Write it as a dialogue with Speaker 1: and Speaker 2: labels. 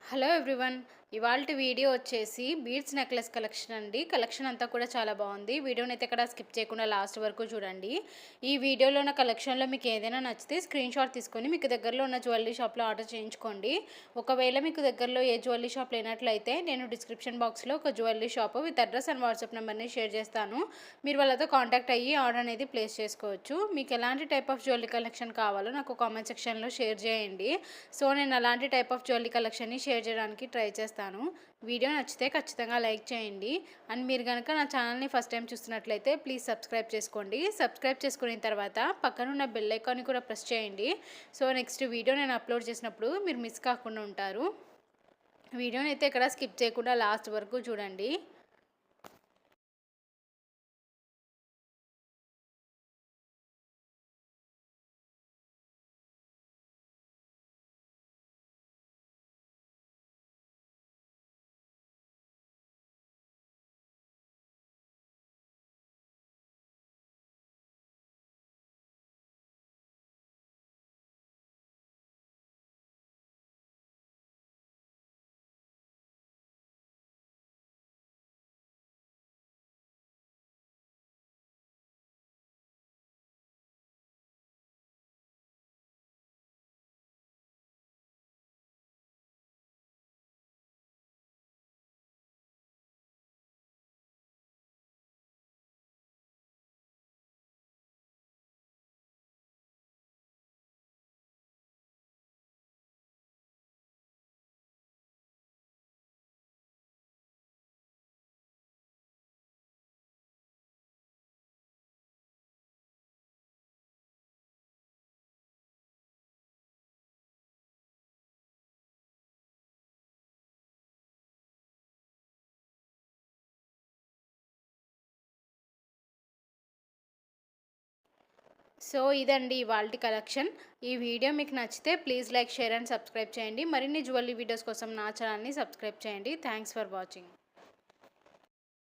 Speaker 1: Hello everyone. ఇవాల్టి video వచ్చేసి beads necklace collection అండి. కలెక్షన్ అంతా కూడా చాలా బాగుంది. వీడియోని అయితే ఎక్కడ స్కిప్ చేయకుండా లాస్ట్ వరకు చూడండి. ఈ వీడియోలో ఉన్న కలెక్షన్లో మీకు ఏదైనా నచ్చితే స్క్రీన్ షాట్ తీసుకొని మీకు దగ్గరలో ఉన్న జ్యువెలరీ షాప్లో ఆర్డర్ చేయించుకోండి. ఒకవేళ మీకు దగ్గరలో ఏ జ్యువెలరీ షాప్ లేనట్లయితే నేను డిస్క్రిప్షన్ బాక్స్లో ఒక jewellery shop with address and WhatsApp నెంబర్ని షేర్ చేస్తాను. మీరు వాళ్ళతో కాంటాక్ట్ అయ్యి ఆర్డర్ అనేది ప్లేస్ చేసుకోవచ్చు. మీకు ఎలాంటి టైప్ ఆఫ్ జ్యువెలరీ కలెక్షన్ కావాలో నాకు కామెంట్ సెక్షన్లో షేర్ చేయండి. సో నేను అలాంటి టైప్ ఆఫ్ జ్యువెలరీ కలెక్షన్ని షేర్ చేయడానికి ట్రై చేస్తాను. వీడియో నచ్చితే ఖచ్చితంగా లైక్ చేయండి. అండ్ మీరు కనుక నా ఛానల్ని ఫస్ట్ టైం చూస్తున్నట్లయితే ప్లీజ్ సబ్స్క్రైబ్ చేసుకోండి. సబ్స్క్రైబ్ చేసుకున్న తర్వాత పక్కనున్న బెల్ ఐకాన్ని కూడా ప్రెస్ చేయండి. సో నెక్స్ట్ వీడియో నేను అప్లోడ్ చేసినప్పుడు మీరు మిస్ కాకుండా ఉంటారు. వీడియోని అయితే ఇక్కడ స్కిప్ చేయకుండా లాస్ట్ వరకు చూడండి. సో ఇదండి ఇవాల్టి కలెక్షన్. ఈ వీడియో మీకు నచ్చితే please like, share and subscribe చేయండి. మరిన్ని జ్యువెలరీ వీడియోస్ కోసం నా ఛానల్ని సబ్స్క్రైబ్ చేయండి. Thanks for watching.